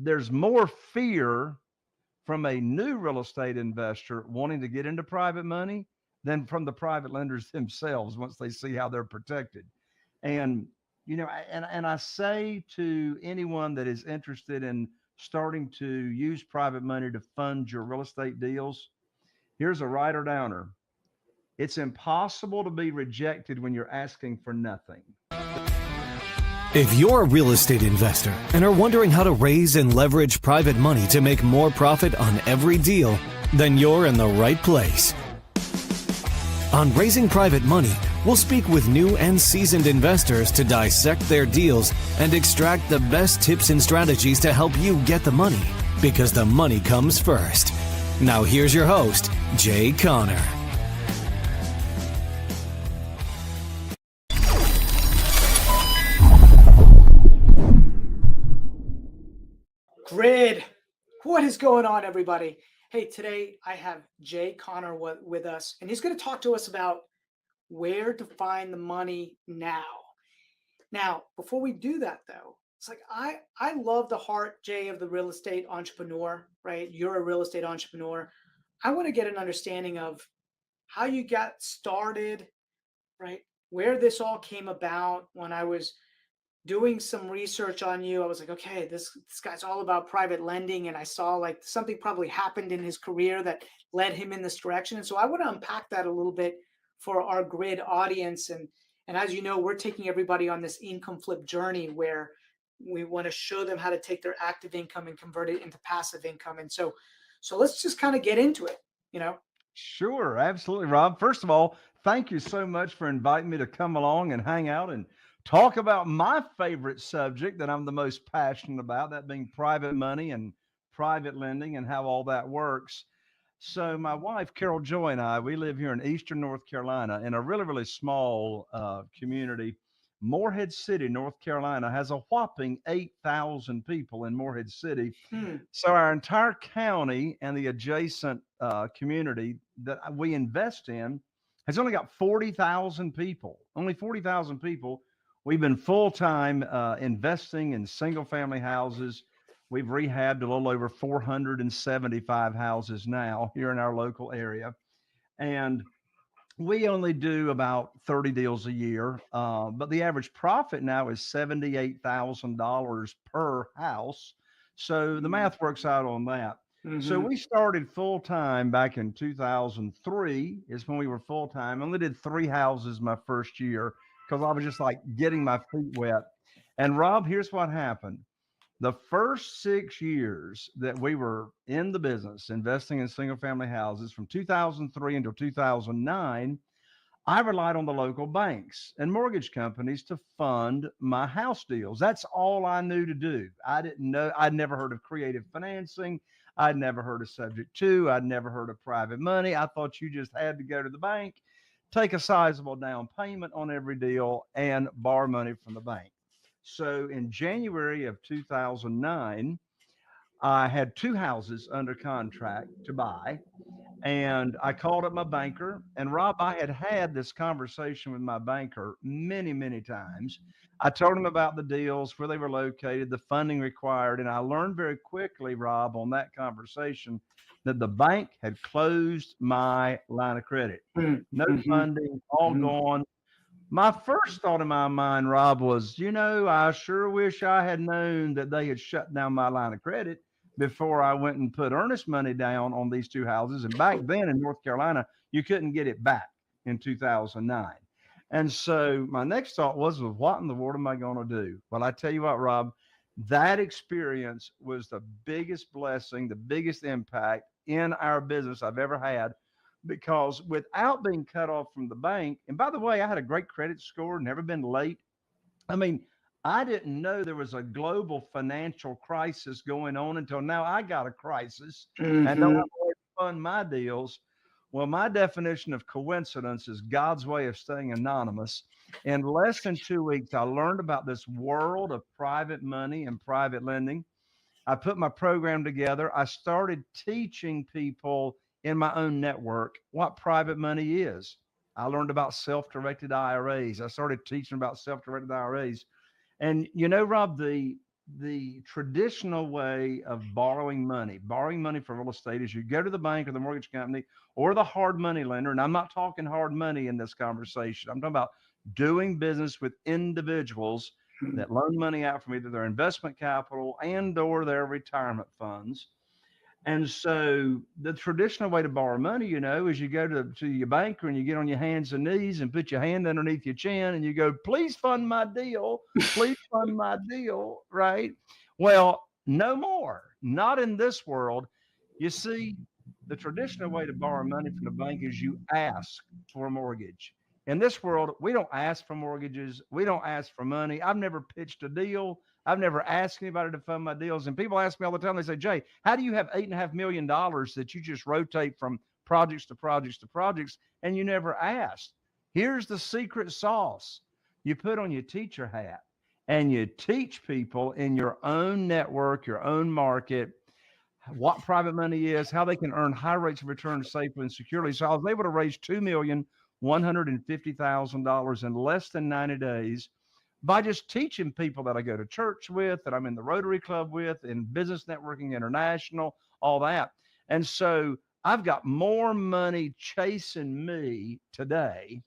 there's more fear from a new real estate investor wanting to get into private money than from the private lenders themselves once they see how they're protected. And and I say to anyone that is interested in starting to use private money to fund your real estate deals, here's a writer downer. It's impossible to be rejected when you're asking for nothing. If you're a real estate investor and are wondering how to raise and leverage private money to make more profit on every deal, then you're in the right place. On Raising Private Money, we'll speak with new and seasoned investors to dissect their deals and extract the best tips and strategies to help you get the money, because the money comes first. Now here's your host, Jay Conner. Grid. What is going on, everybody? Hey, today I have Jay Conner with us, and he's going to talk to us about where to find the money now. Now, before we do that, though, it's like I love the heart, Jay, of the real estate entrepreneur, right? You're a real estate entrepreneur. I want to get an understanding of how you got started, right? Where this all came about. When I was doing some research on you, I was like, okay, this guy's all about private lending. And I saw like something probably happened in his career that led him in this direction. And so I want to unpack that a little bit for our Grid audience. And as you know, we're taking everybody on this income flip journey where we want to show them how to take their active income and convert it into passive income. And so let's just kind of get into it, Sure, absolutely, Rob. First of all, thank you so much for inviting me to come along and hang out and talk about my favorite subject that I'm the most passionate about, that being private money and private lending and how all that works. So my wife, Carol Joy, and I, we live here in Eastern North Carolina in a really, really small community. Morehead City, North Carolina, has a whopping 8,000 people in Morehead City. So our entire county and the adjacent community that we invest in has only got 40,000 people, only 40,000 people. We've been full-time investing in single-family houses. We've rehabbed a little over 475 houses now here in our local area. And we only do about 30 deals a year, but the average profit now is $78,000 per house. So the math works out on that. So we started full-time back in 2003 is when we were full-time. Only did 3 houses my first year because I was just like getting my feet wet. And Rob, here's what happened. The first 6 years that we were in the business, investing in single family houses from 2003 until 2009, I relied on the local banks and mortgage companies to fund my house deals. That's all I knew to do. I didn't know, I'd never heard of creative financing. I'd never heard of subject to, I'd never heard of private money. I thought you just had to go to the bank, take a sizable down payment on every deal, and borrow money from the bank. So in January of 2009, I had 2 houses under contract to buy. And I called up my banker. And Rob, I had had this conversation with my banker many, many times. I told him about the deals, where they were located, the funding required. And I learned very quickly, Rob, on that conversation that the bank had closed my line of credit. No funding, all gone. My first thought in my mind, Rob, was, I sure wish I had known that they had shut down my line of credit before I went and put earnest money down on these 2 houses. And back then in North Carolina, you couldn't get it back in 2009. And so my next thought was, well, what in the world am I going to do? Well, I tell you what, Rob, that experience was the biggest blessing, the biggest impact in our business I've ever had. Because without being cut off from the bank, and by the way, I had a great credit score, never been late. I mean, I didn't know there was a global financial crisis going on until now I got a crisis and don't have a way to fund my deals. Well, my definition of coincidence is God's way of staying anonymous. In less than 2 weeks, I learned about this world of private money and private lending. I put my program together. I started teaching people in my own network what private money is. I learned about self-directed IRAs. I started teaching about self-directed IRAs. And Rob, the the traditional way of borrowing money for real estate is you go to the bank or the mortgage company or the hard money lender. And I'm not talking hard money in this conversation. I'm talking about doing business with individuals Mhm. that loan money out from either their investment capital and or their retirement funds. And so the traditional way to borrow money, is you go to your banker and you get on your hands and knees and put your hand underneath your chin and you go, please fund my deal. Please fund my deal. Right. Well, no more. Not in this world. You see, the traditional way to borrow money from the bank is you ask for a mortgage. In this world, we don't ask for mortgages. We don't ask for money. I've never pitched a deal. I've never asked anybody to fund my deals. And people ask me all the time, they say, Jay, how do you have $8.5 million that you just rotate from projects to projects to projects and you never asked? Here's the secret sauce. You put on your teacher hat and you teach people in your own network, your own market, what private money is, how they can earn high rates of return safely and securely. So I was able to raise $2,150,000 in less than 90 days by just teaching people that I go to church with, that I'm in the Rotary Club with, in Business Networking International, all that. And so I've got more money chasing me today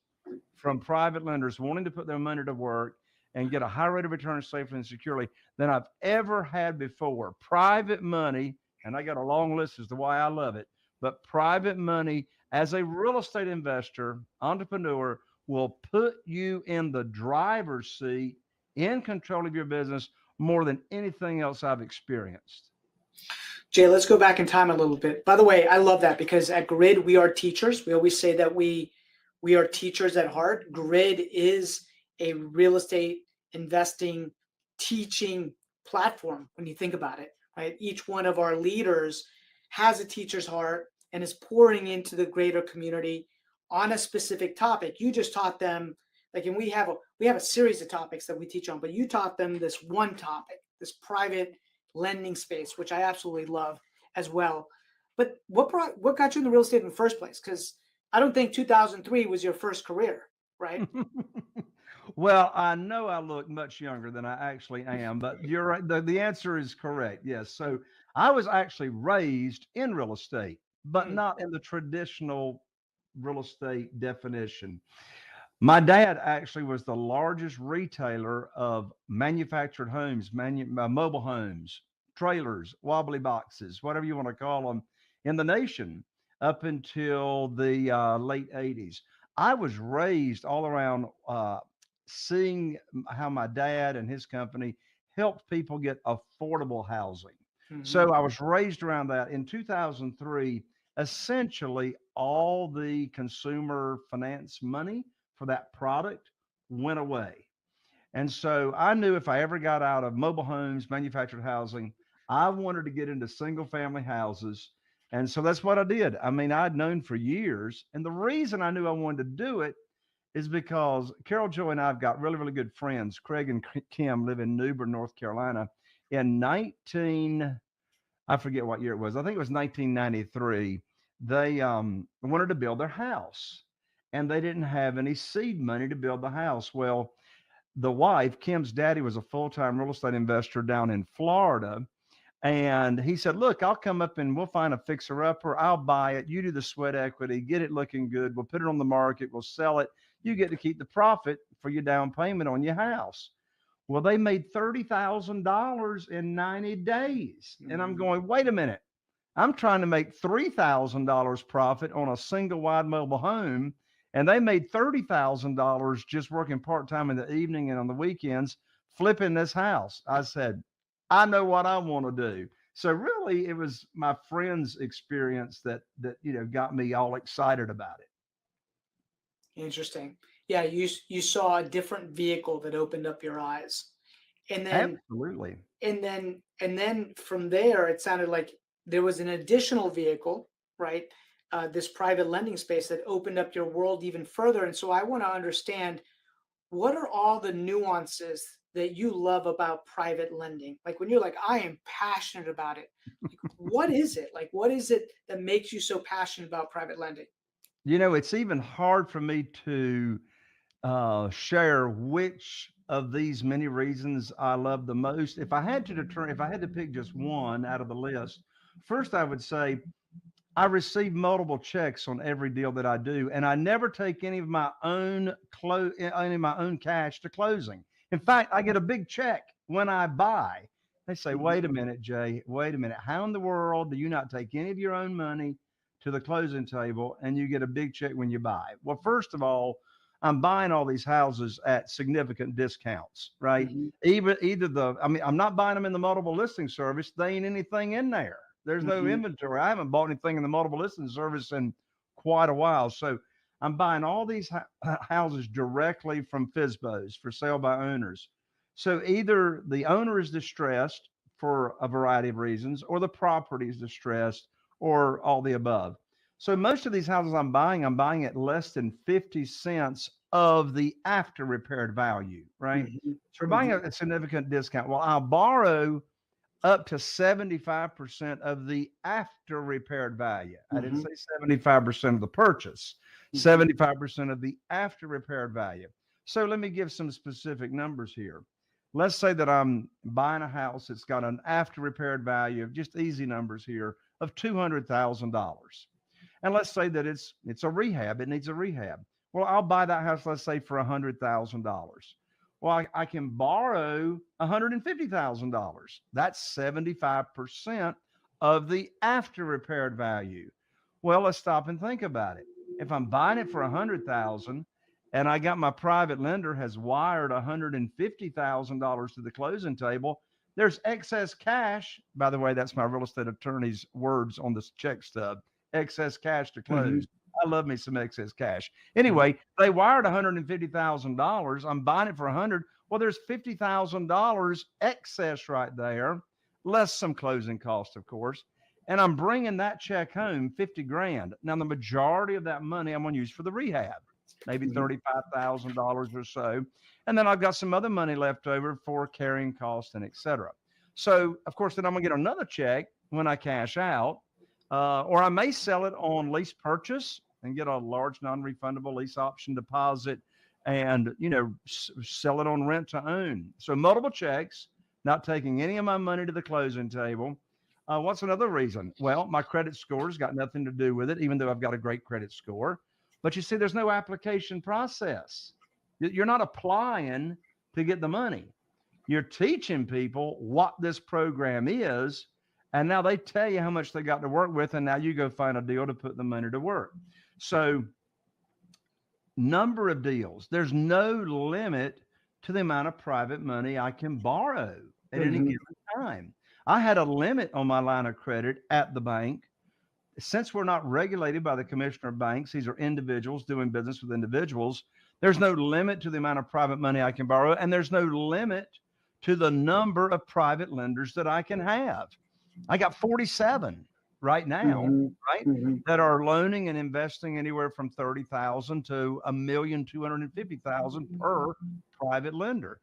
from private lenders wanting to put their money to work and get a high rate of return safely and securely than I've ever had before. Private money, and I got a long list as to why I love it, but private money as a real estate investor, entrepreneur, will put you in the driver's seat, in control of your business more than anything else I've experienced. Jay, let's go back in time a little bit. By the way, I love that because at Grid, we are teachers. We always say that we are teachers at heart. Grid is a real estate investing, teaching platform when you think about it, right? Each one of our leaders has a teacher's heart and is pouring into the greater community on a specific topic. You just taught them, like, and we have a series of topics that we teach on, but you taught them this one topic, this private lending space, which I absolutely love as well. But what got you in the real estate in the first place? Because I don't think 2003 was your first career, right? Well, I know I look much younger than I actually am, but you're right. The answer is correct. Yes. So I was actually raised in real estate, but Mm, not in the traditional real estate definition. My dad actually was the largest retailer of manufactured homes, mobile homes, trailers, wobbly boxes, whatever you want to call them, in the nation up until the late 80s. I was raised all around seeing how my dad and his company helped people get affordable housing. mhm. So I was raised around that. In 2003, essentially all the consumer finance money for that product went away. And so I knew if I ever got out of mobile homes, manufactured housing, I wanted to get into single family houses. And so that's what I did. I mean, I'd known for years. And the reason I knew I wanted to do it is because Carol Joy and I've got really, really good friends. Craig and Kim live in Newbern, North Carolina. In 19, I forget what year it was. I think it was 1993. They wanted to build their house and they didn't have any seed money to build the house. Well, the wife, Kim's daddy, was a full time real estate investor down in Florida. And he said, look, I'll come up and we'll find a fixer upper. I'll buy it. You do the sweat equity, get it looking good. We'll put it on the market. We'll sell it. You get to keep the profit for your down payment on your house. Well, they made $30,000 in 90 days. And I'm Mhm. going, wait a minute. I'm trying to make $3,000 profit on a single wide mobile home. And they made $30,000 just working part time in the evening and on the weekends, flipping this house. I said, I know what I want to do. So really, it was my friend's experience that got me all excited about it. Interesting. Yeah, you saw a different vehicle that opened up your eyes. And then Absolutely. from there, it sounded like there was an additional vehicle, right? This private lending space that opened up your world even further. And so I want to understand, what are all the nuances that you love about private lending? Like when you're like, I am passionate about it. Like, what is it? Like, what is it that makes you so passionate about private lending? It's even hard for me to share which of these many reasons I love the most, if I had to if I had to pick just one out of the list, first I would say I receive multiple checks on every deal that I do, and I never take any of my own any of my own cash to closing. In fact, I get a big check when I buy. They say, Mhm. "Wait a minute, Jay. Wait a minute. How in the world do you not take any of your own money to the closing table and you get a big check when you buy?" Well, first of all, I'm buying all these houses at significant discounts, right? Mhm. I mean, I'm not buying them in the multiple listing service. They ain't anything in there. There's no Mhm. inventory. I haven't bought anything in the multiple listing service in quite a while. So I'm buying all these houses directly from FSBOs for sale by owners. So either the owner is distressed for a variety of reasons, or the property is distressed, or all the above. So most of these houses I'm buying at less than 50 cents of the after repaired value, right? Mhm. So we're buying Mhm. a significant discount. Well, I'll borrow up to 75% of the after repaired value. I didn't Mhm. say 75% of the purchase, Mhm. 75% of the after repaired value. So let me give some specific numbers here. Let's say that I'm buying a house that's got an after repaired value of, just easy numbers here, of $200,000. And let's say that it's a rehab, it needs a rehab. Well, I'll buy that house, let's say, for $100,000. Well, I can borrow $150,000. That's 75% of the after repaired value. Well, let's stop and think about it. If I'm buying it for 100,000 and I got my private lender has wired $150,000 to the closing table, there's excess cash. By the way, that's my real estate attorney's words on this check stub. Excess cash to Mhm. close. I love me some excess cash. Mhm. Anyway, they wired $150,000. I'm buying it for 100. Well, there's $50,000 excess right there, less some closing costs, of course. And I'm bringing that check home, 50 grand. Now, the majority of that money I'm going to use for the rehab, maybe Mhm. $35,000 or so. And then I've got some other money left over for carrying costs and et cetera. So, of course, then I'm going to get another check when I cash out, or I may sell it on lease purchase and get a large non-refundable lease option deposit, and sell it on rent to own. So multiple checks, not taking any of my money to the closing table. What's another reason? Well, my credit score's got nothing to do with it, even though I've got a great credit score. But you see, there's no application process. You're not applying to get the money. You're teaching people what this program is, and now they tell you how much they got to work with, and now you go find a deal to put the money to work. So, number of deals. There's no limit to the amount of private money I can borrow at any Mhm. given time. I had a limit on my line of credit at the bank. Since we're not regulated by the commissioner of banks, these are individuals doing business with individuals. There's no limit to the amount of private money I can borrow, and there's no limit to the number of private lenders that I can have. I got 47 right now, Mhm. right? Mhm. That are loaning and investing anywhere from 30,000 to 1,250,000 per private lender.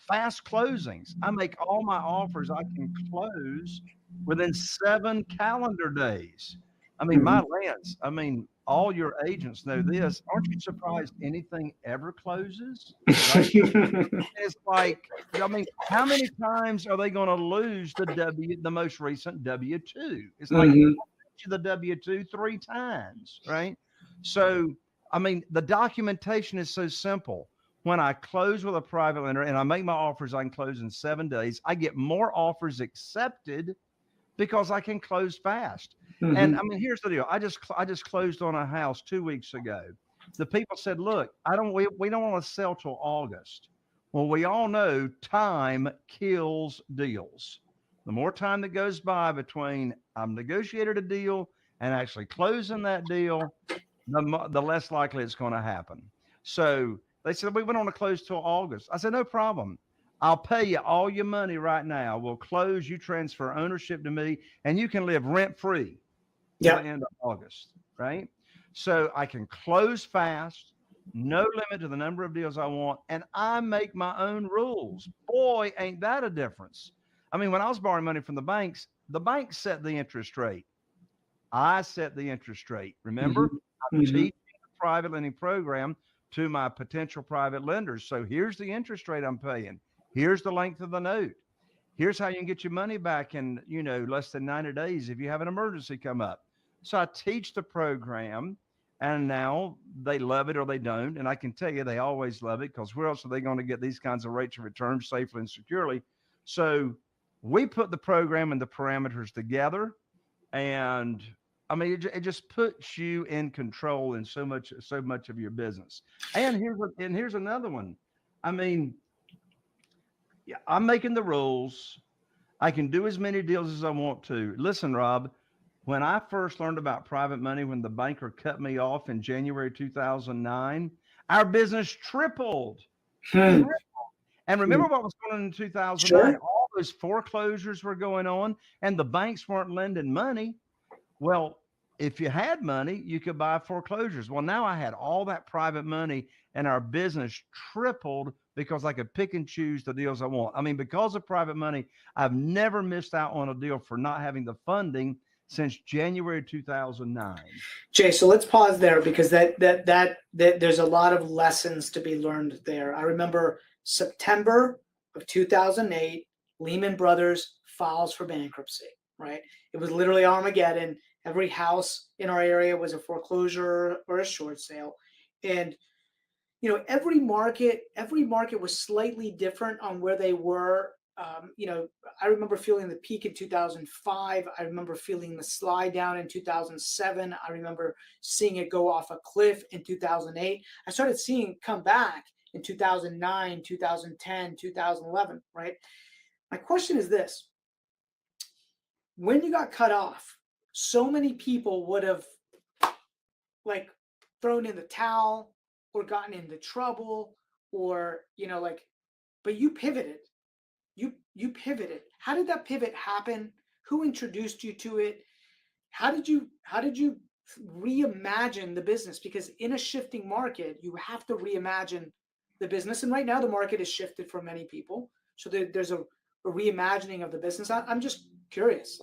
Fast closings. I make all my offers I can close within 7 calendar days. I mean, my Mhm. lands. I mean, all your agents know this. Aren't you surprised anything ever closes? Right? It's like, I mean, how many times are they going to lose the most recent W-2? It's like Mhm. the W-2 3 times, right? So, I mean, the documentation is so simple. When I close with a private lender and I make my offers, I can close in 7 days. I get more offers accepted because I can close fast. And Mhm. I mean, here's the deal. I just closed on a house 2 weeks ago. The people said, "Look, we don't want to sell till August." Well, we all know time kills deals. The more time that goes by between I've negotiated a deal and actually closing that deal, the less likely it's going to happen. So they said, "We went on to close till August." I said, "No problem. I'll pay you all your money right now. We'll close, you transfer ownership to me, and you can live rent free till the Yep. end of August," right? So I can close fast, no limit to the number of deals I want, and I make my own rules. Boy, ain't that a difference. I mean, when I was borrowing money from the banks set the interest rate. I set the interest rate. Remember, Mhm. I'm Mhm. teaching the private lending program to my potential private lenders. So here's the interest rate I'm paying. Here's the length of the note. Here's how you can get your money back in, less than 90 days if you have an emergency come up. So I teach the program, and now they love it or they don't. And I can tell you they always love it, because where else are they going to get these kinds of rates of return safely and securely? So we put the program and the parameters together, and I mean, it just puts you in control in so much of your business. And here's another one. I mean, yeah, I'm making the rules. I can do as many deals as I want to. Listen, Rob, when I first learned about private money, when the banker cut me off in January 2009, our business tripled. Hmm. And remember what was going on in 2009? Sure. All those foreclosures were going on, and the banks weren't lending money. Well, if you had money, you could buy foreclosures. Well, now I had all that private money, and our business tripled because I could pick and choose the deals I want. I mean, because of private money, I've never missed out on a deal for not having the funding since January 2009. Jay, so let's pause there, because that there's a lot of lessons to be learned there. I remember September of 2008, Lehman Brothers files for bankruptcy, right? It was literally Armageddon. Every house in our area was a foreclosure or a short sale. And every market was slightly different on where they were. I remember feeling the peak in 2005. I remember feeling the slide down in 2007. I remember seeing it go off a cliff in 2008. I started seeing it come back in 2009, 2010, 2011, right? My question is this. When you got cut off, so many people would have thrown in the towel or gotten into trouble, or but you pivoted. You pivoted. How did that pivot happen? Who introduced you to it? How did you reimagine the business? Because in a shifting market, you have to reimagine the business. And right now the market is shifted for many people. So there's a reimagining of the business. I'm just curious,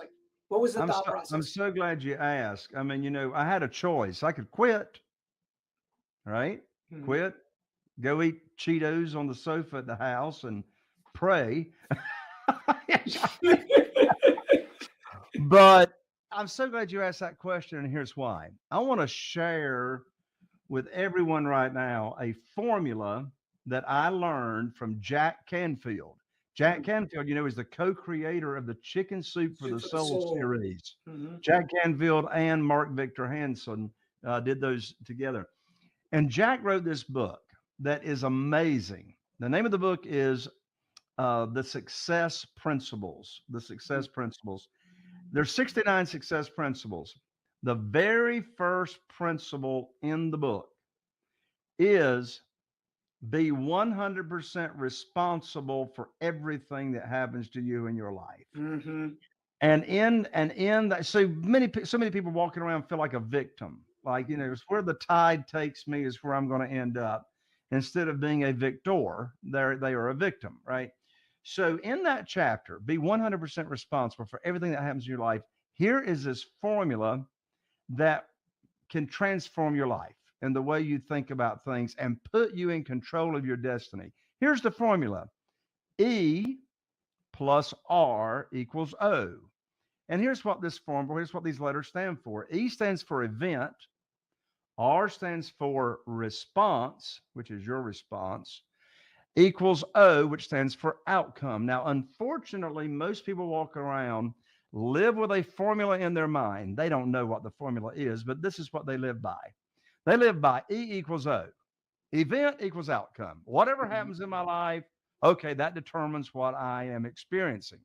what was the thought process? I'm so glad you asked. I mean, I had a choice. I could quit, right? Mhm. Quit, go eat Cheetos on the sofa at the house and pray. But I'm so glad you asked that question, and here's why. I want to share with everyone right now a formula that I learned from Jack Canfield. Jack Canfield, is the co-creator of the Chicken Soup for the Soul series. Mhm. Jack Canfield and Mark Victor Hansen did those together. And Jack wrote this book that is amazing. The name of the book is The Success Principles. The Success Principles. There's 69 success principles. The very first principle in the book is be 100% responsible for everything that happens to you in your life. Mm-hmm. And in that, so many people walking around feel like a victim. Like, it's where the tide takes me is where I'm going to end up. Instead of being a victor, they are a victim, right? So in that chapter, be 100% responsible for everything that happens in your life. Here is this formula that can transform your life and the way you think about things and put you in control of your destiny. Here's the formula. E plus R equals O. And here's what these letters stand for. E stands for event. R stands for response, which is your response, equals O, which stands for outcome. Now, unfortunately, most people walk around, live with a formula in their mind. They don't know what the formula is, but this is what they live by. They live by E equals O. Event equals outcome. Whatever happens in my life, okay, that determines what I am experiencing.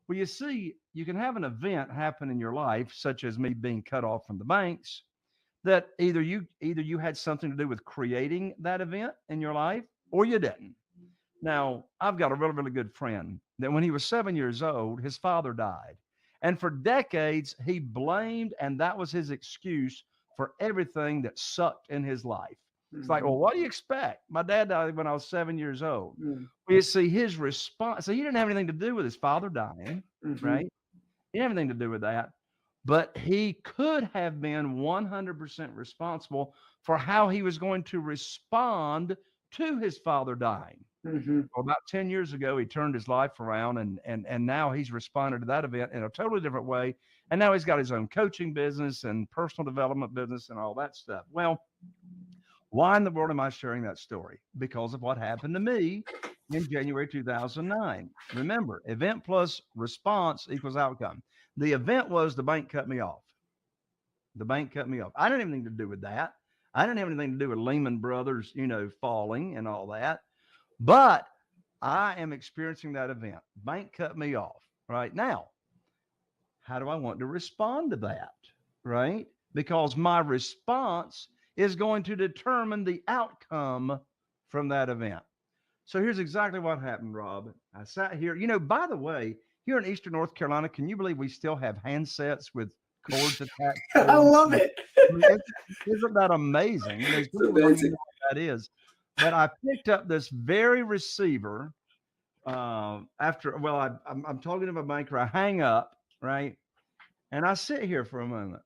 Well, you see, you can have an event happen in your life, such as me being cut off from the banks, that either you had something to do with creating that event in your life, or you didn't. Now, I've got a really, really good friend that when he was 7 years old, his father died. And for decades, he blamed, and that was his excuse for everything that sucked in his life. It's like, well, what do you expect? My dad died when I was 7 years old. Well, you see, his response, so he didn't have anything to do with his father dying, right? He didn't have anything to do with that. but he could have been 100% responsible for how he was going to respond to his father dying. Mhm. Well, about 10 years ago, he turned his life around, and now he's responded to that event in a totally different way. And now he's got his own coaching business and personal development business and all that stuff. Well, why in the world am I sharing that story? Because of what happened to me in January 2009. Remember, event plus response equals outcome. The event was the bank cut me off. The bank cut me off. I didn't have anything to do with that. I didn't have anything to do with Lehman Brothers, falling and all that. But I am experiencing that event. Bank cut me off. Right now, how do I want to respond to that? Right? Because my response is going to determine the outcome from that event. So here's exactly what happened, Rob. I sat here. By the way, here in Eastern North Carolina, can you believe we still have handsets with cords attached to I them? love it. I mean, isn't that amazing? Some It's people don't even amazing. know what that is. But I picked up this very receiver after, well, I'm talking to my banker. I hang up, right? And I sit here for a moment.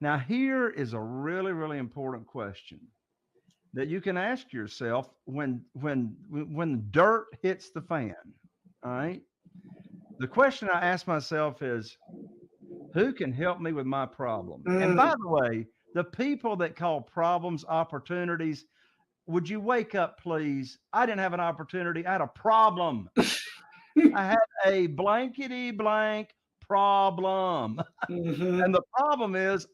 Now, here is a really, really important question that you can ask yourself when dirt hits the fan. All right. The question I ask myself is, who can help me with my problem? And by Mm. the way, the people that call problems opportunities, would you wake up, please? I didn't have an opportunity. I had a problem. I had a blankety blank problem. Mhm. And the problem is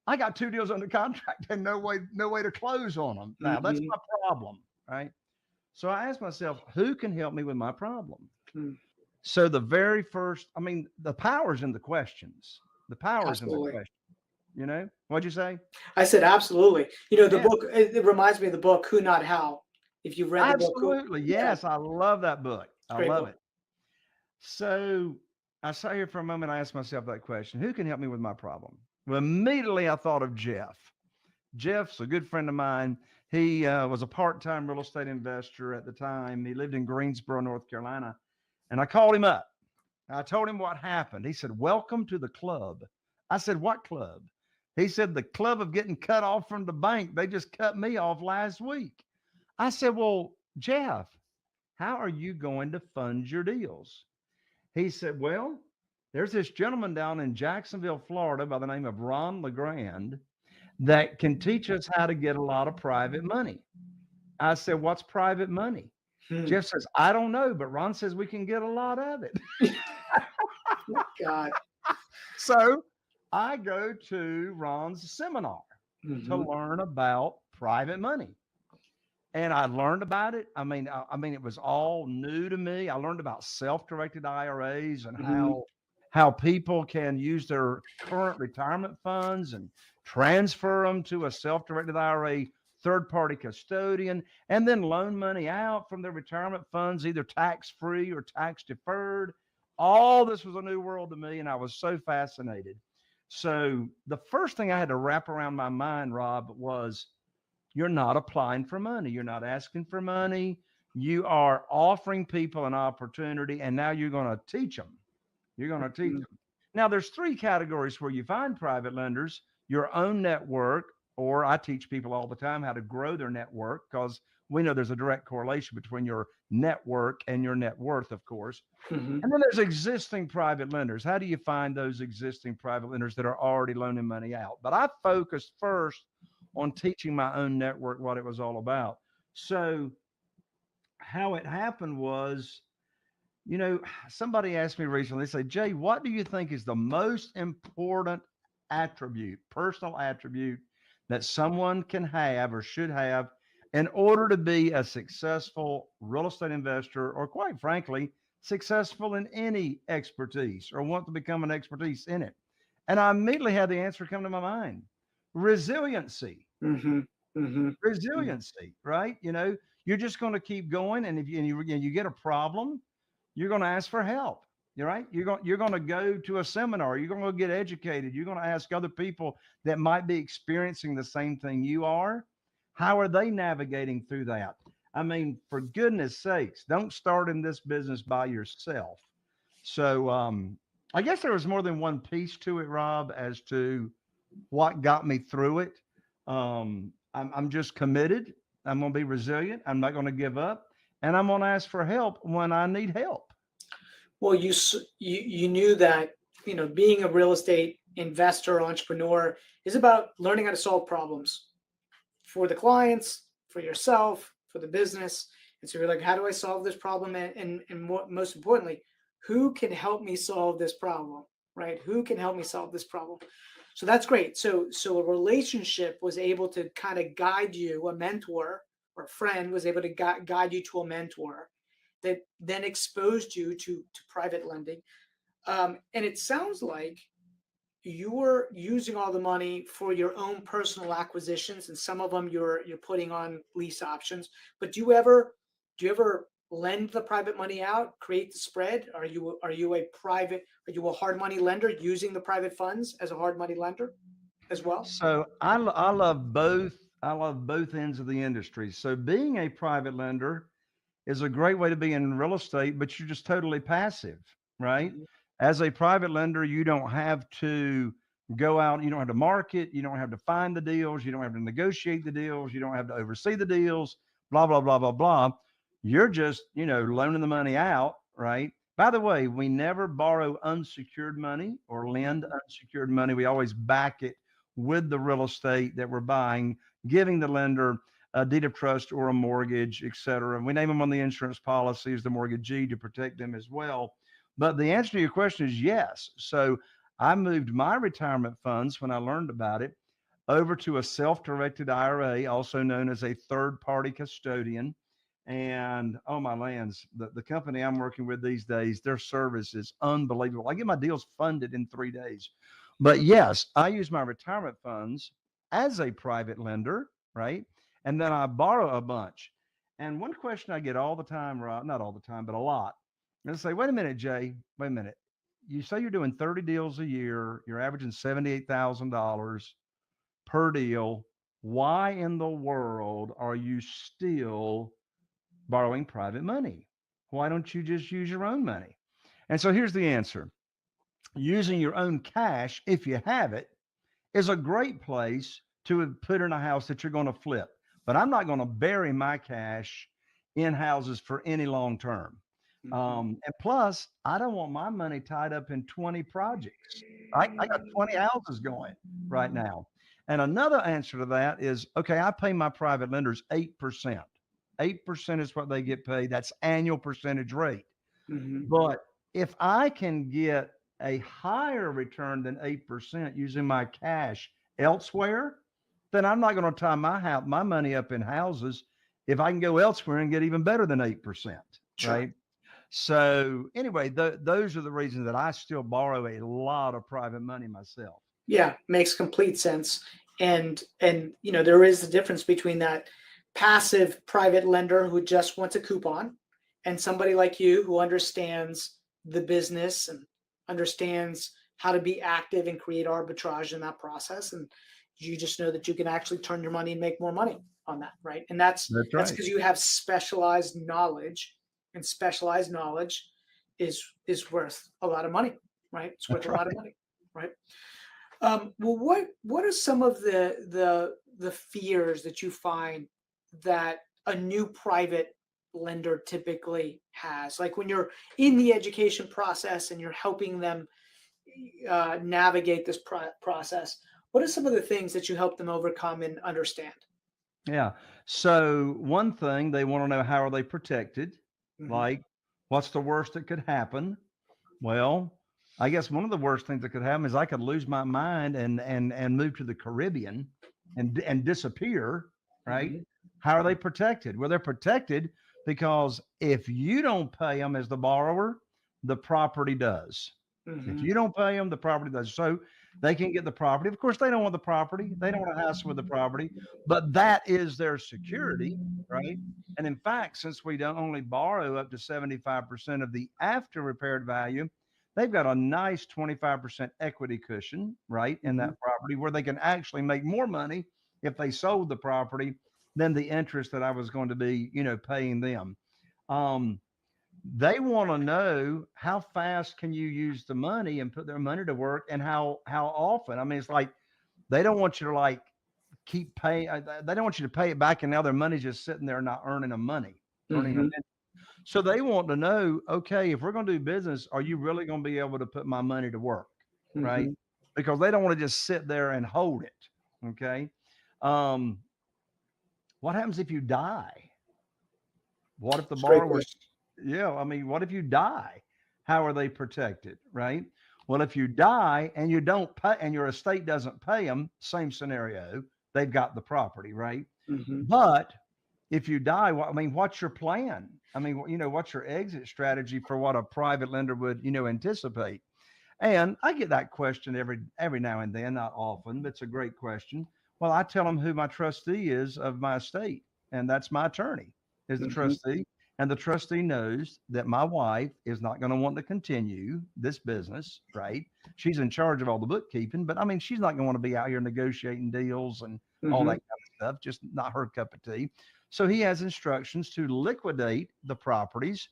I got 2 deals under contract and no way to close on them. Now that's Mhm. my problem, right? So I asked myself, who can help me with my problem? Mm. So the very first, the power's in the questions. The power's in the Absolutely. question. What'd you say? I said absolutely. The Yeah, book, it reminds me of the book Who Not How. If you've read the book, Who, absolutely. yeah, Yes, I love that book. it's a I great love book. it. So I sat here for a moment. I asked myself that question: who can help me with my problem? Well, immediately I thought of Jeff. Jeff's a good friend of mine. He was a part-time real estate investor at the time. He lived in Greensboro, North Carolina, and I called him up. I told him what happened. He said, "Welcome to the club." I said, "What club?" He said, "The club of getting cut off from the bank. They just cut me off last week." I said, "Well, Jeff, how are you going to fund your deals?" He said, "Well, there's this gentleman down in Jacksonville, Florida by the name of Ron LeGrand that can teach us how to get a lot of private money." I said, "What's private money?" Hmm. Jeff says, "I don't know, but Ron says we can get a lot of it." God. So I go to Ron's seminar to Mhm. learn about private money. And I learned about it. It was all new to me. I learned about self-directed IRAs and Mhm. how people can use their current retirement funds and transfer them to a self-directed IRA third-party custodian and then loan money out from their retirement funds, either tax-free or tax-deferred. All this was a new world to me, and I was so fascinated. So the first thing I had to wrap around my mind, Rob, was you're not applying for money. You're not asking for money. You are offering people an opportunity, and now you're going to teach them. You're going to teach Mhm. them. Now, there's three categories where you find private lenders: your own network, or I teach people all the time how to grow their network because we know there's a direct correlation between your network and your net worth, of course. Mhm. And then there's existing private lenders. How do you find those existing private lenders that are already loaning money out? But I focused first on teaching my own network what it was all about. So how it happened was, somebody asked me recently, they say, "Jay, what do you think is the most important attribute, personal attribute that someone can have or should have in order to be a successful real estate investor, or quite frankly, successful in any expertise or want to become an expertise in it?" And I immediately had the answer come to my mind: resiliency. Mhm. Mhm. Mhm. Resiliency, right? You're just going to keep going, and if you get a problem, you're going to ask for help. You're right. You're going to go to a seminar. You're going to get educated. You're going to ask other people that might be experiencing the same thing you are. How are they navigating through that? For goodness sakes, don't start in this business by yourself. So I guess there was more than one piece to it, Rob, as to what got me through it. I'm just committed. I'm going to be resilient. I'm not going to give up, and I'm going to ask for help when I need help. Well, you knew that, being a real estate investor, entrepreneur is about learning how to solve problems for the clients, for yourself, for the business. And so you're like, how do I solve this problem? And most importantly, who can help me solve this problem? Right? Who can help me solve this problem? So that's great. So a relationship was able to kind of guide you, a mentor or a friend was able to guide you to a mentor that then exposed you to private lending. And it sounds like you're using all the money for your own personal acquisitions, and some of them you're putting on lease options. But do you ever lend the private money out, create the spread? Are you a hard money lender using the private funds as a hard money lender as well? So I love both. I love both ends of the industry. So being a private lender is a great way to be in real estate, but you're just totally passive, right? Mhm. As a private lender, you don't have to go out, you don't have to market, you don't have to find the deals, you don't have to negotiate the deals, you don't have to oversee the deals, blah, blah, blah, blah, blah. You're just, loaning the money out, right? By the way, we never borrow unsecured money or lend unsecured money. We always back it with the real estate that we're buying, giving the lender a deed of trust or a mortgage, et cetera. We name them on the insurance policies, the mortgagee, to protect them as well. But the answer to your question is yes. So I moved my retirement funds when I learned about it over to a self-directed IRA, also known as a third-party custodian. And oh my lands, the company I'm working with these days, their service is unbelievable. I get my deals funded in 3 days. But yes, I use my retirement funds as a private lender, right? And then I borrow a bunch. And one question I get all the time, Rob, not all the time, but a lot, and say, wait a minute, Jay, wait a minute. You say you're doing 30 deals a year, you're averaging $78,000 per deal. Why in the world are you still borrowing private money? Why don't you just use your own money? And so here's the answer: using your own cash, if you have it, is a great place to put in a house that you're going to flip. But I'm not going to bury my cash in houses for any long term. Mhm. And plus, I don't want my money tied up in 20 projects. I got 20 houses going right now. And another answer to that is okay, I pay my private lenders 8%. 8% is what they get paid. That's annual percentage rate. Mhm. But if I can get a higher return than 8% using my cash elsewhere, then I'm not going to tie my money up in houses if I can go elsewhere and get even better than 8%, Sure. right? So anyway, those are the reasons that I still borrow a lot of private money myself. Yeah, makes complete sense. And there is a difference between that passive private lender who just wants a coupon and somebody like you who understands the business and understands how to be active and create arbitrage in that process. And you just know that you can actually turn your money and make more money on that, right? And that's That's that's right. because you have specialized knowledge, and specialized knowledge is worth a lot of money, right? It's worth That's a lot of right. money, right? Well, what are some of the fears that you find that a new private lender typically has? Like when you're in the education process and you're helping them navigate this process, what are some of the things that you help them overcome and understand? Yeah. So one thing they want to know, how are they protected? Hmm. Like, what's the worst that could happen? Well, I guess one of the worst things that could happen is I could lose my mind and move to the Caribbean and disappear, right? Hmm. How are they protected? Well, they're protected because if you don't pay them as the borrower, the property does. If Hmm. you don't pay them, the property does. So they can get the property. Of course, they don't want the property. They don't want to hassle with the property, but that is their security, right? And in fact, since we don't only borrow up to 75% of the after repaired value, they've got a nice 25% equity cushion, right, in Hmm. that property where they can actually make more money if they sold the property than the interest that I was going to be, paying them. Um, they want to know how fast can you use the money and put their money to work, and how often. I mean, it's like they don't want you to like keep paying. They don't want you to pay it back, and now their money's just sitting there not earning them money, earning them. So they want to know, okay, if we're going to do business, are you really going to be able to put my money to work, right? Because they don't want to just sit there and hold it. Okay. What happens if you die? What if the borrower? Yeah, I mean, what if you die? How are they protected, right? Well, if you die and you don't pay, and your estate doesn't pay them, same scenario, they've got the property, right? But if you die, I mean, what's your plan? I mean, what's your exit strategy for what a private lender would, anticipate? And I get that question every now and then, not often, but it's a great question. Well, I tell them who my trustee is of my estate, and that's my attorney, is the trustee. And the trustee knows that my wife is not going to want to continue this business, right? She's in charge of all the bookkeeping, but I mean, she's not going to want to be out here negotiating deals and all that kind of stuff, just not her cup of tea. So he has instructions to liquidate the properties.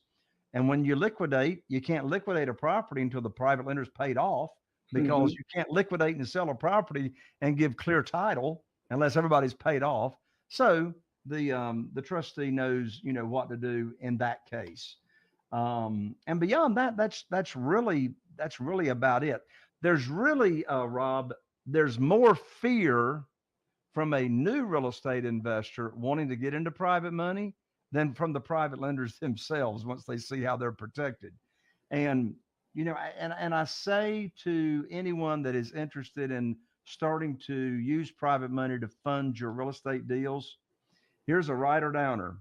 And when you liquidate, you can't liquidate a property until the private lender's paid off, because you can't liquidate and sell a property and give clear title unless everybody's paid off. So the trustee knows, what to do in that case. And beyond that, that's really about it. There's really, Rob, there's more fear from a new real estate investor wanting to get into private money than from the private lenders themselves once they see how they're protected. And, and I say to anyone that is interested in starting to use private money to fund your real estate deals, here's a writer downer.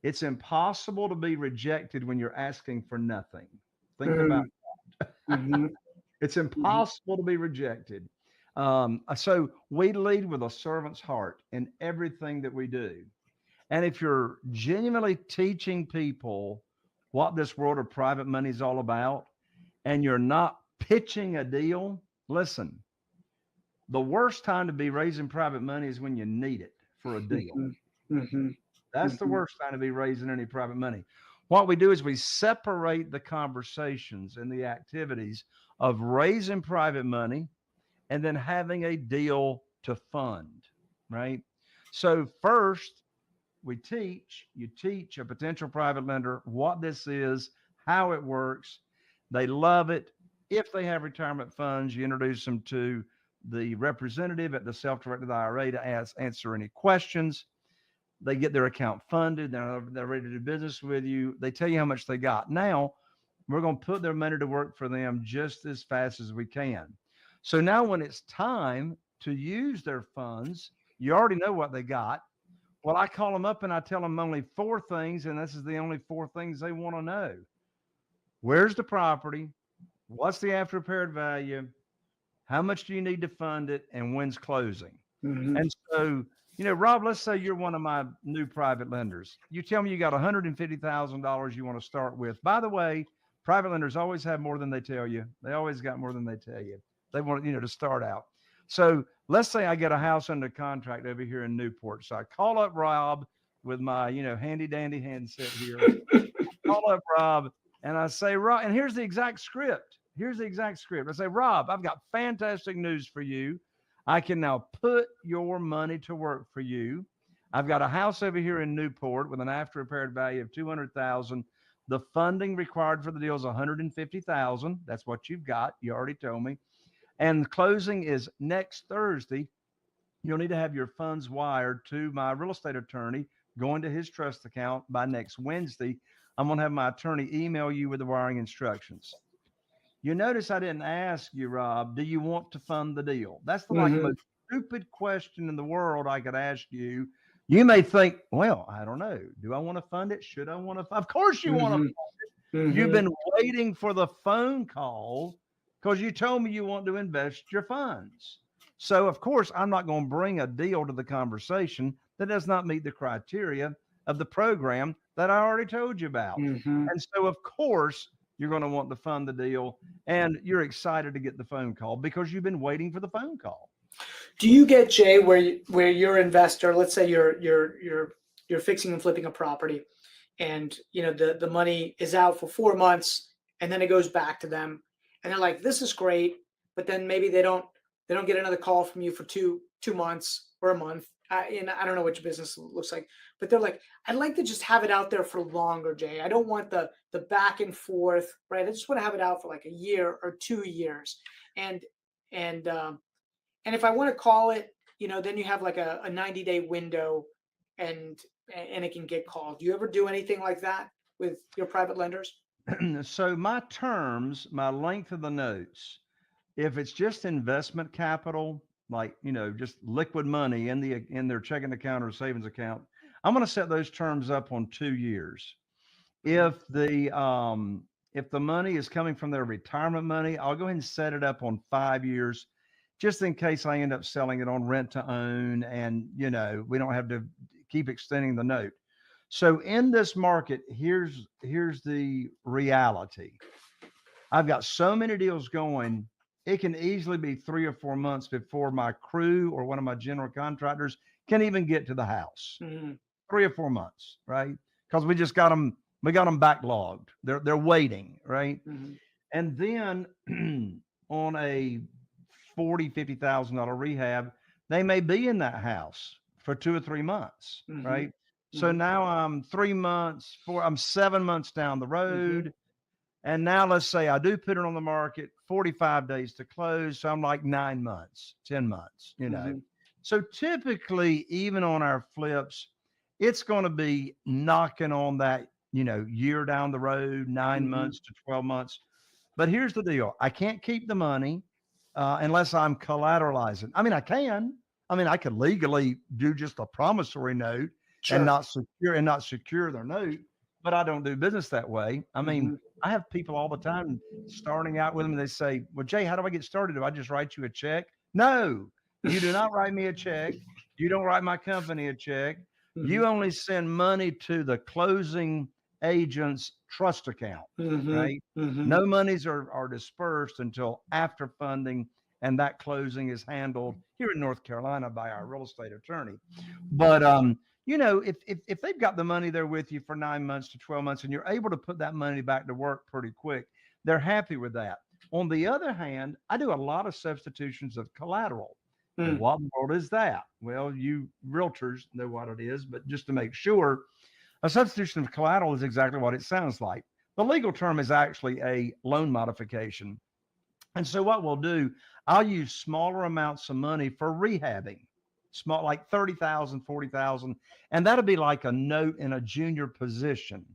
It's impossible to be rejected when you're asking for nothing. Think about that. It's impossible to be rejected. So we lead with a servant's heart in everything that we do. And if you're genuinely teaching people what this world of private money is all about, and you're not pitching a deal, listen, the worst time to be raising private money is when you need it for a deal. That's the worst time to be raising any private money. What we do is we separate the conversations and the activities of raising private money and then having a deal to fund, right? So first, you teach a potential private lender what this is, how it works. They love it. If they have retirement funds, you introduce them to the representative at the self-directed IRA to answer any questions. They get their account funded. They're ready to do business with you. They tell you how much they got. Now, we're going to put their money to work for them just as fast as we can. So now when it's time to use their funds, you already know what they got. Well, I call them up and I tell them only 4 things, and this is the only 4 things they want to know. Where's the property? What's the after repaired value? How much do you need to fund it? And when's closing? And so, Rob, let's say you're one of my new private lenders. You tell me you got $150,000 you want to start with. By the way, private lenders always have more than they tell you. They always got more than they tell you. They want, to start out. So let's say I get a house under contract over here in Newport. So I call up Rob with my, handy dandy handset here. Call up Rob and I say, Rob, and here's the exact script. I say, Rob, I've got fantastic news for you. I can now put your money to work for you. I've got a house over here in Newport with an after repaired value of $200,000. The funding required for the deal is $150,000. That's what you've got. You already told me. And closing is next Thursday. You'll need to have your funds wired to my real estate attorney, going to his trust account by next Wednesday. I'm going to have my attorney email you with the wiring instructions. You notice I didn't ask you, Rob, do you want to fund the deal? That's the most stupid question in the world I could ask you. You may think, well, I don't know. Do I want to fund it? Should I want to? Of course you want to fund it. You've been waiting for the phone call because you told me you want to invest your funds. So, of course, I'm not going to bring a deal to the conversation that does not meet the criteria of the program that I already told you about. And so, of course, you're going to want to fund the deal, and you're excited to get the phone call because you've been waiting for the phone call. Do you get, Jay, where your investor, let's say you're fixing and flipping a property, and the money is out for 4 months, and then it goes back to them, and they're like, this is great, but then maybe they don't get another call from you for 2 months or a month. And I don't know what your business looks like, but they're like, I'd like to just have it out there for longer, Jay. I don't want the back and forth, right? I just want to have it out for like a year or 2 years. And and and if I want to call it, then you have like a 90-day window, and it can get called. Do you ever do anything like that with your private lenders? So my terms, my length of the notes, if it's just investment capital, like, just liquid money in their checking account or savings account, I'm going to set those terms up on 2 years. Mhm. If the money is coming from their retirement money, I'll go ahead and set it up on 5 years, just in case I end up selling it on rent to own, and we don't have to keep extending the note. So in this market, here's the reality. I've got so many deals going. It can easily be 3 or 4 months before my crew or one of my general contractors can even get to the house. Mhm. 3 or 4 months, right? Because we got them backlogged. They're waiting, right? Mhm. And then on a 40, $50,000 rehab, they may be in that house for 2 or 3 months, Mhm. right? So Mhm. now I'm 7 months down the Mhm. road. And now let's say I do put it on the market, 45 days to close. So I'm like 9 months, 10 months. Mhm. So typically, even on our flips, it's going to be knocking on that, year down the road, nine Mhm. months to 12 months. But here's the deal. I can't keep the money unless I'm collateralizing. I mean, I can. I mean, I could legally do just a promissory note and Sure. not secure their note, but I don't do business that way. I mean, Mhm. I have people all the time starting out with them. They say, "Well, Jay, how do I get started? Do I just write you a check?" No, you do not write me a check. You don't write my company a check. Mhm. You only send money to the closing agent's trust account, Mhm. right? Mhm. No monies are dispersed until after funding, and that closing is handled here in North Carolina by our real estate attorney. But if they've got the money there with you for 9 months to 12 months, and you're able to put that money back to work pretty quick, they're happy with that. On the other hand, I do a lot of substitutions of collateral. Mm. What world is that? Well, you realtors know what it is, but just to make sure, a substitution of collateral is exactly what it sounds like. The legal term is actually a loan modification. And so what we'll do, I'll use smaller amounts of money for rehabbing, small, like 30,000, 40,000, and that'll be like a note in a junior position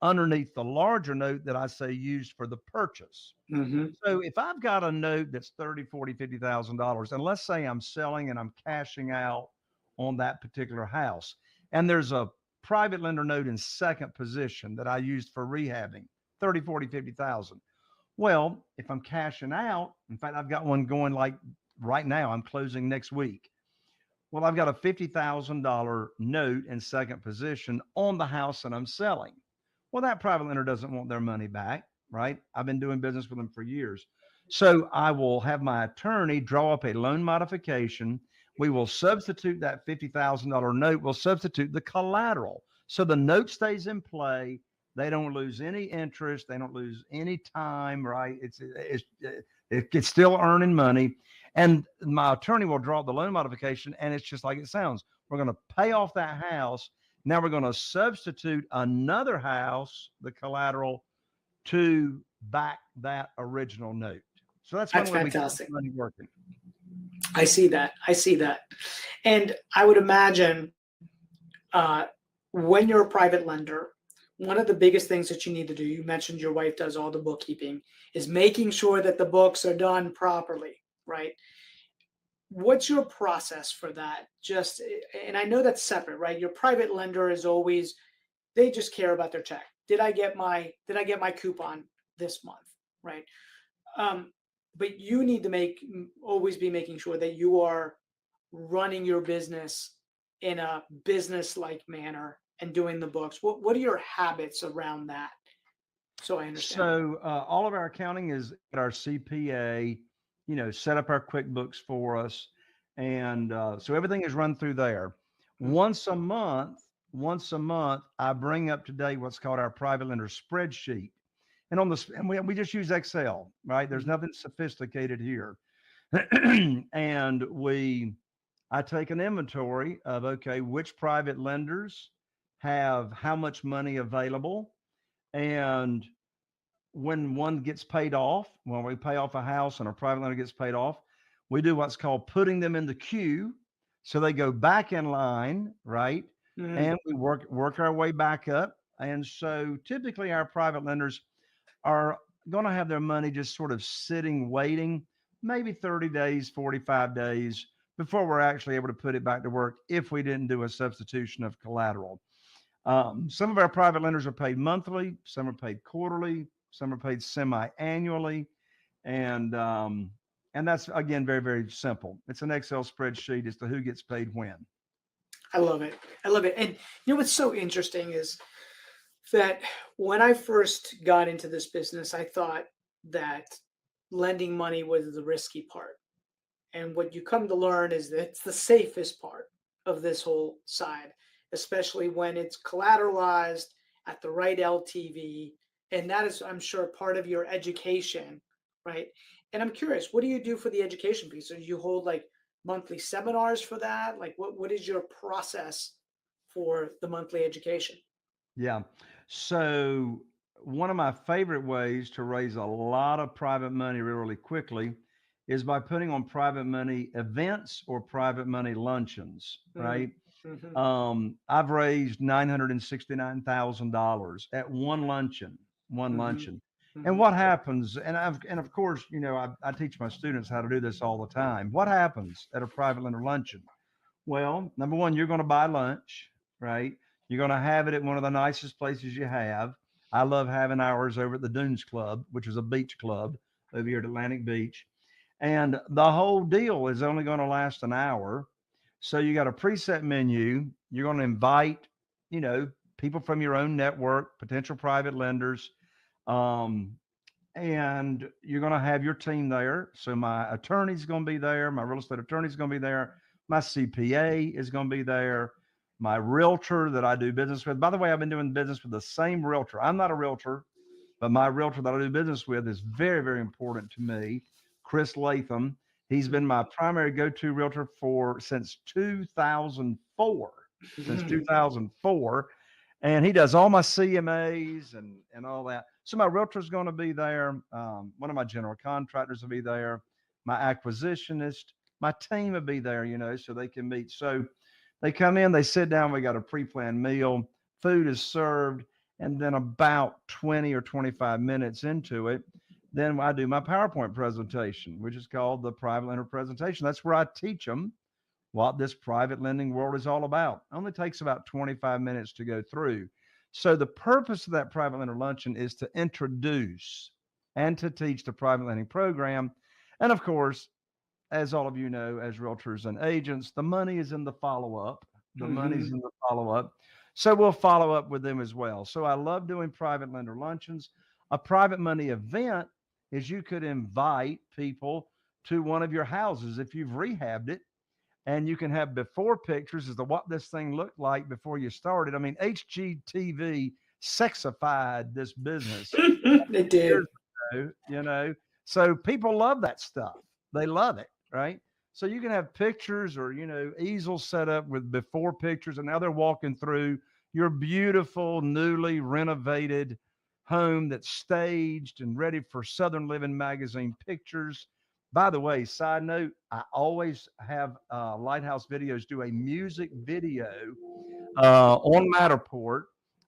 underneath the larger note that I say used for the purchase. Mhm. So if I've got a note that's 30, 40, $50,000, and let's say I'm selling and I'm cashing out on that particular house, and there's a private lender note in second position that I used for rehabbing, 30, 40, 50,000. Well, if I'm cashing out, in fact, I've got one going like right now, I'm closing next week. Well, I've got a $50,000 note in second position on the house that I'm selling. Well, that private lender doesn't want their money back, right? I've been doing business with them for years. So I will have my attorney draw up a loan modification. We will substitute that $50,000 note, we'll substitute the collateral. So the note stays in play. They don't lose any interest. They don't lose any time, right? It's still earning money. And my attorney will draw up the loan modification, and it's just like it sounds. We're going to pay off that house. Now we're going to substitute another house, the collateral, to back that original note. So that's That's one way we keep fantastic. money working. I see that. I see that. And I would imagine, uh, when you're a private lender, one of the biggest things that you need to do, you mentioned your wife does all the bookkeeping, is making sure that the books are done properly, right? What's your process for that? And I know that's separate, right? Your private lender is always, they just care about their check. Did I get my coupon this month, right? Um, but you need to always be making sure that you are running your business in a business like manner and doing the books. What are your habits around that? So I understand. So all of our accounting is at our CPA, set up our QuickBooks for us. And so everything is run through there. Mm. Once a month, once a month, I bring up to date what's called our private lender spreadsheet. And on this, and we just use Excel, right? There's Mhm. nothing sophisticated here. And I take an inventory of, okay, which private lenders have how much money available. And when one gets paid off, when we pay off a house and a private lender gets paid off, we do what's called putting them in the queue. So they go back in line, right? Mhm. And we work our way back up. And so typically our private lenders are going to have their money just sort of sitting, waiting, maybe 30 days, 45 days before we're actually able to put it back to work if we didn't do a substitution of collateral. Some of our private lenders are paid monthly, some are paid quarterly, some are paid semi-annually, and and that's again very very simple. It's an Excel spreadsheet as to who gets paid when. I love it. I love it. And you know what's so interesting is that when I first got into this business, I thought that lending money was the risky part. And what you come to learn is that it's the safest part of this whole side, especially when it's collateralized at the right LTV. And that is, I'm sure, part of your education, right? And I'm curious, what do you do for the education piece? So you hold like monthly seminars for that? Like what is your process for the monthly education? Yeah. So one of my favorite ways to raise a lot of private money really quickly is by putting on private money events or private money luncheons, Mm, right? mhm, I've raised $969,000 at one mhm, luncheon. And mhm, what happens, and of course, I teach my students how to do this all the time. What happens at a private lender luncheon? Well, number one, you're going to buy lunch, right? You're going to have it at one of the nicest places you have. I love having ours over at the Dunes Club, which is a beach club over here at Atlantic Beach. And the whole deal is only going to last an hour. So you got a preset menu. You're going to invite, you know, people from your own network, potential private lenders. Um, and you're going to have your team there. So my attorney's going to be there, my real estate attorney's going to be there, my CPA is going to be there, my realtor that I do business with. By the way, I've been doing business with the same realtor. I'm not a realtor, but my realtor that I do business with is very, very important to me, Chris Latham. He's been my primary go-to realtor for since 2004. Since mhm. 2004, and he does all my CMAs and all that. So my realtor's going to be there. One of my general contractors will be there. My acquisitionist, my team will be there. So they can meet. So they come in, they sit down. We got a pre-planned meal. Food is served, and then about 20 or 25 minutes into it, then I do my PowerPoint presentation, which is called the private lender presentation. That's where I teach them what this private lending world is all about. It only takes about 25 minutes to go through. So the purpose of that private lender luncheon is to introduce and to teach the private lending program. And of course, as all of you know, as realtors and agents, the money is in the follow up. The money's in the follow up. So we'll follow up with them as well. So I love doing private lender luncheons. A private money event is you could invite people to one of your houses if you've rehabbed it, and you can have before pictures as to what this thing looked like before you started. I mean, HGTV sexified this business It did. years ago. So people love that stuff. They love it, right? So you can have pictures or, easels set up with before pictures, and now they're walking through your beautiful, newly renovated home that's staged and ready for Southern Living magazine pictures. By the way, side note, I always have Lighthouse Videos do a music video on Matterport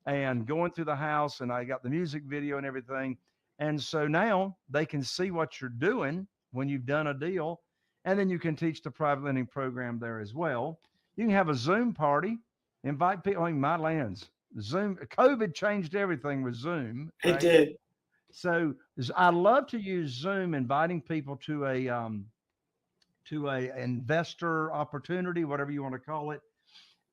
and going through the house, and I got the music video and everything. And so now they can see what you're doing when you've done a deal, and then you can teach the private lending program there as well. You can have a Zoom party, invite people. I mean, my lands, Zoom, COVID changed everything with Zoom, It right? did. So I love to use Zoom, inviting people to a investor opportunity, whatever you want to call it,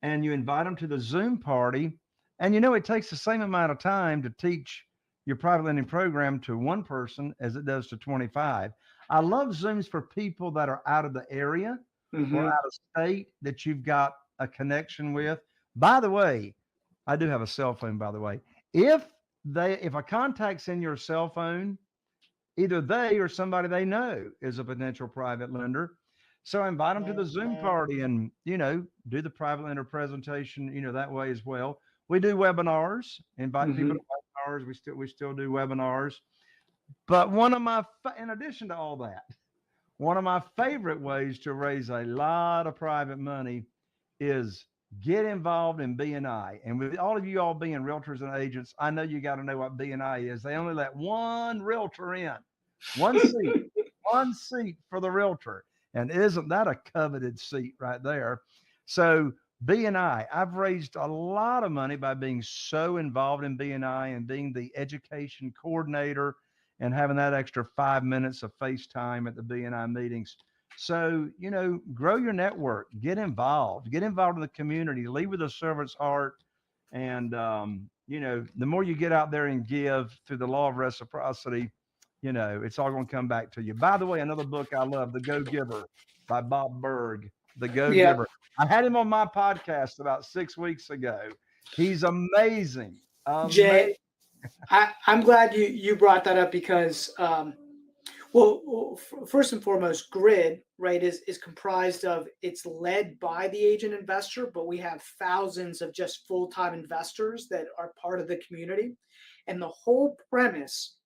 and you invite them to the Zoom party. And it takes the same amount of time to teach your private lending program to one person as it does to 25. I love Zooms for people that are out of the area or Hmm. out of state that you've got a connection with. By the way, I do have a cell phone, by the way. If a contact's in your cell phone, either they or somebody they know is a potential private lender. So I invite them to the Zoom party and, do the private lender presentation, that way as well. We do webinars, inviting people Hmm. to webinars. We still do webinars. But in addition to all that, one of my favorite ways to raise a lot of private money is get involved in BNI. And with all of you all being realtors and agents, I know you got to know what BNI is. They only let one realtor in, one seat, one seat for the realtor. And isn't that a coveted seat right there? So BNI, I've raised a lot of money by being so involved in BNI and being the education coordinator and having that extra 5 minutes of FaceTime at the BNI meetings. So, grow your network, get involved in the community, lead with a servant's heart. And, the more you get out there and give through the law of reciprocity, it's all going to come back to you. By the way, another book I love, The Go Giver by Bob Berg, The Go Yeah, Giver. I had him on my podcast about 6 weeks ago. He's amazing. Amazing. Jay, I'm glad you brought that up because first and foremost, Grid, right, is comprised of, it's led by the agent investor, but we have thousands of just full-time investors that are part of the community. And the whole premise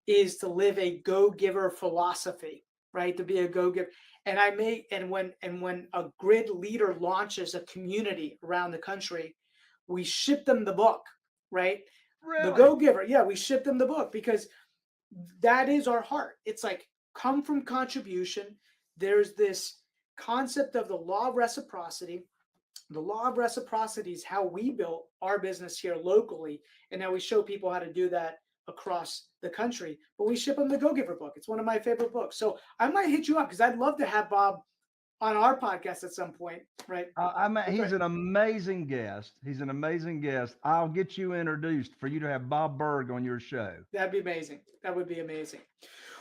is to live a go-giver philosophy, right? To be a go-giver. And when a Grid leader launches a community around the country, we ship them the book, right? The Really? go-giver. Yeah, we ship them the book because that is our heart. It's like, come from contribution. There's this concept of the law of reciprocity. The law of reciprocity is how we built our business here locally. And now we show people how to do that across the country. But we ship them the Go Giver book. It's one of my favorite books. So I might hit you up because I'd love to have Bob on our podcast at some point, right? He's an amazing guest. He's an amazing guest. I'll get you introduced for you to have Bob Berg on your show. That'd be amazing. That would be amazing.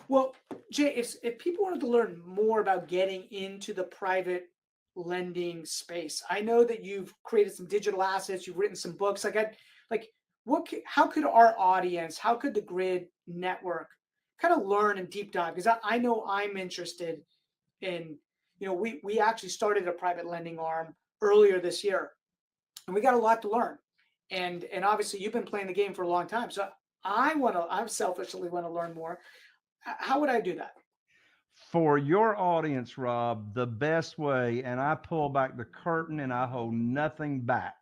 Well, Jay, if people wanted to learn more about getting into the private lending space, I know that you've created some digital assets, you've written some books. How could our audience, how could the Grid network kind of learn and deep dive? Because I know I'm interested in, we actually started a private lending arm earlier this year, and we got a lot to learn. And obviously you've been playing the game for a long time. So I selfishly want to learn more. How would I do that? For your audience, Rob, the best way, and I pull back the curtain and I hold nothing back.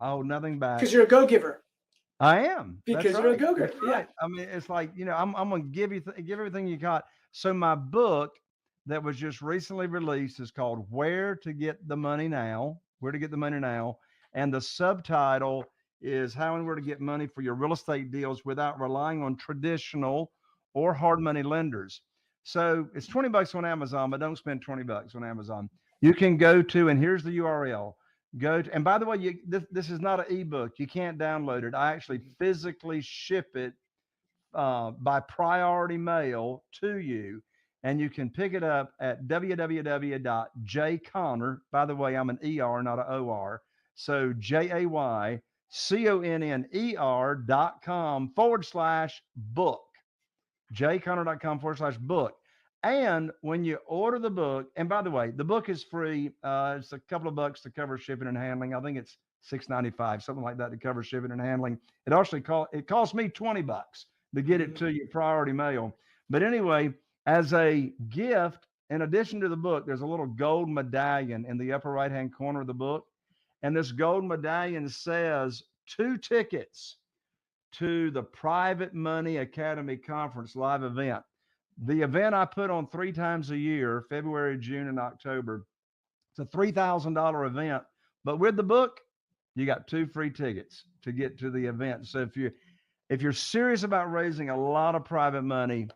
I hold nothing back. Because you're a go-giver. I am. Because That's you're a right. go-giver. That's Yeah. right. I mean, it's like, I'm going to give everything you got. So my book that was just recently released is called Where to Get the Money Now, Where to Get the Money Now. And the subtitle is How and Where to Get Money for Your Real Estate Deals Without Relying on Traditional or Hard Money Lenders. So it's $20 on Amazon, but don't spend $20 on Amazon. You can go to, and here's the URL. And by the way, this is not an ebook. You can't download it. I actually physically ship it by priority mail to you, and you can pick it up at www.jayconner. By the way, I'm an ER, not an OR. So JAYCONNER.com/book. jayconner.com/book. And when you order the book, and by the way, the book is free. It's a couple of bucks to cover shipping and handling. I think it's $6.95, something like that, to cover shipping and handling. It cost me $20 to get it to you priority mail. But anyway, as a gift, in addition to the book, there's a little gold medallion in the upper right hand corner of the book. And this gold medallion says 2 tickets to the Private Money Academy Conference live event. The event I put on 3 times a year, February, June, and October. It's a $3,000 event, but with the book, you got 2 free tickets to get to the event. So if you're serious about raising a lot of private money,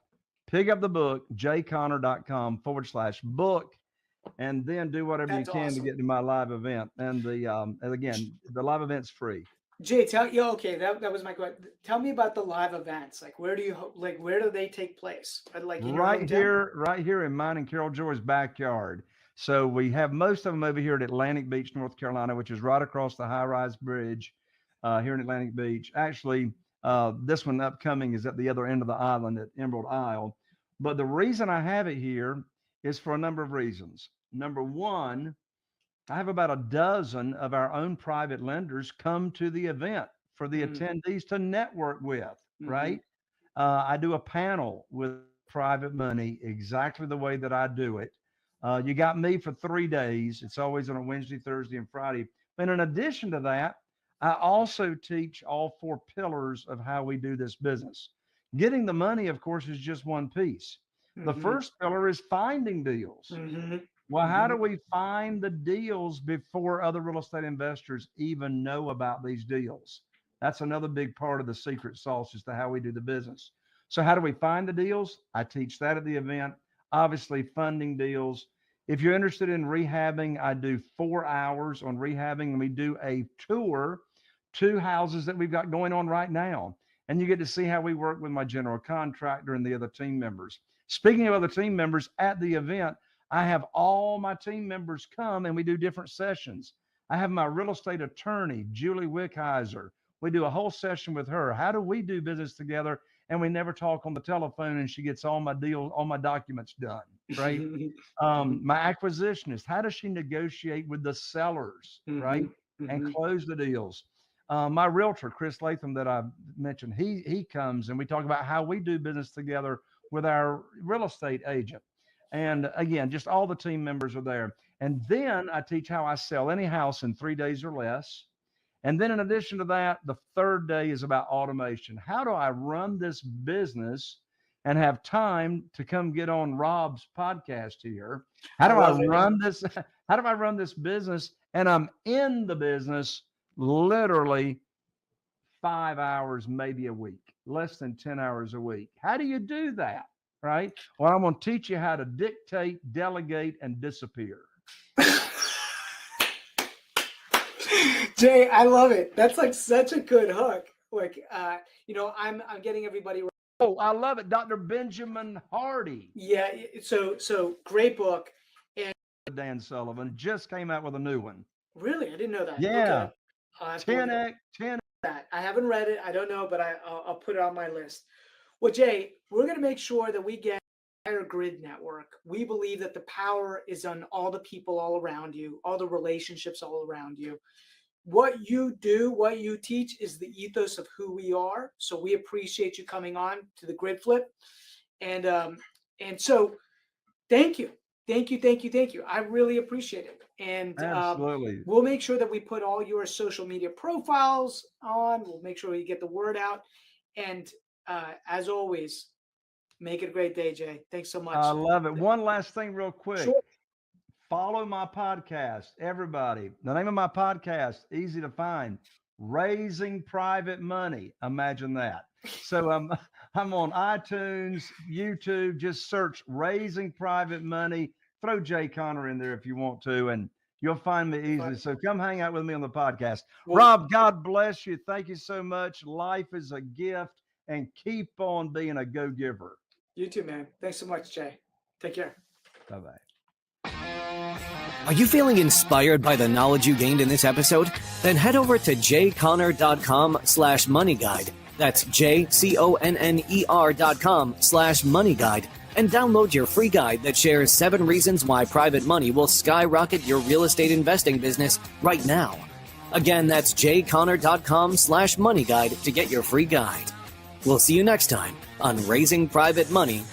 pick up the book, jayconner.com/book, and then do whatever you can to get to my live event. And again, the live event's free. Jay, okay, that was my question. Tell me about the live events. Like, where do they take place? Like right here in mine and Carol Joy's backyard. So we have most of them over here at Atlantic Beach, North Carolina, which is right across the high-rise bridge here in Atlantic Beach. Actually, this one upcoming is at the other end of the island at Emerald Isle. But the reason I have it here is for a number of reasons. Number one, I have about a dozen of our own private lenders come to the event for the attendees to network with, right? I do a panel with private money exactly the way that I do it. You got me for 3 days. It's always on a Wednesday, Thursday, and Friday. And in addition to that, I also teach all 4 pillars of how we do this business. Getting the money, of course, is just one piece. The first pillar is finding deals. Well, how do we find the deals before other real estate investors even know about these deals? That's another big part of the secret sauce as to how we do the business. So how do we find the deals? I teach that at the event. Obviously, funding deals. If you're interested in rehabbing, I do 4 hours on rehabbing, and we do a tour, 2 houses that we've got going on right now. And you get to see how we work with my general contractor and the other team members. Speaking of other team members, at the event, I have all my team members come and we do different sessions. I have my real estate attorney, Julie Wickheiser. We do a whole session with her. How do we do business together? And we never talk on the telephone, and she gets all my deals, all my documents done, right? My acquisitionist, how does she negotiate with the sellers, right? And close the deals. My realtor, Chris Latham, that I mentioned, he comes and we talk about how we do business together with our real estate agent. And again, just all the team members are there. And then I teach how I sell any house in 3 days or less. And then in addition to that, the third day is about automation. How do I run this business and have time to come get on Rob's podcast here? How do I run this? How do I run this business? And I'm in the business literally 5 hours, maybe a week, less than 10 hours a week. How do you do that? Right? Well, I'm going to teach you how to dictate, delegate, and disappear. Jay, I love it. That's like such a good hook. Like, I'm getting everybody. Oh, I love it. Dr. Benjamin Hardy. Yeah. So great book. And Dan Sullivan just came out with a new one. Really? I didn't know that. Yeah. Okay. 10x. That. I haven't read it. I don't know, but I'll put it on my list. Well, Jay, we're going to make sure that we get a higher grid network. We believe that the power is on all the people all around you, all the relationships all around you. What you do, what you teach is the ethos of who we are. So we appreciate you coming on to the Grid Flip. And so thank you. Thank you. I really appreciate it. And absolutely, we'll make sure that we put all your social media profiles on. We'll make sure we get the word out. And as always, make it a great day, Jay. Thanks so much. I love it. One last thing real quick. Sure. Follow my podcast, everybody. The name of my podcast, easy to find, Raising Private Money. Imagine that. So I'm on iTunes, YouTube. Just search Raising Private Money. Throw Jay Conner in there if you want to, and you'll find me easily. So come hang out with me on the podcast. Rob, God bless you. Thank you so much. Life is a gift, and keep on being a go-giver. You too, man. Thanks so much, Jay. Take care. Bye-bye. Are you feeling inspired by the knowledge you gained in this episode? Then head over to jconner.com/moneyguide. That's jconner.com/moneyguide and download your free guide that shares 7 reasons why private money will skyrocket your real estate investing business right now. Again, that's jconner.com/moneyguide to get your free guide. We'll see you next time on Raising Private Money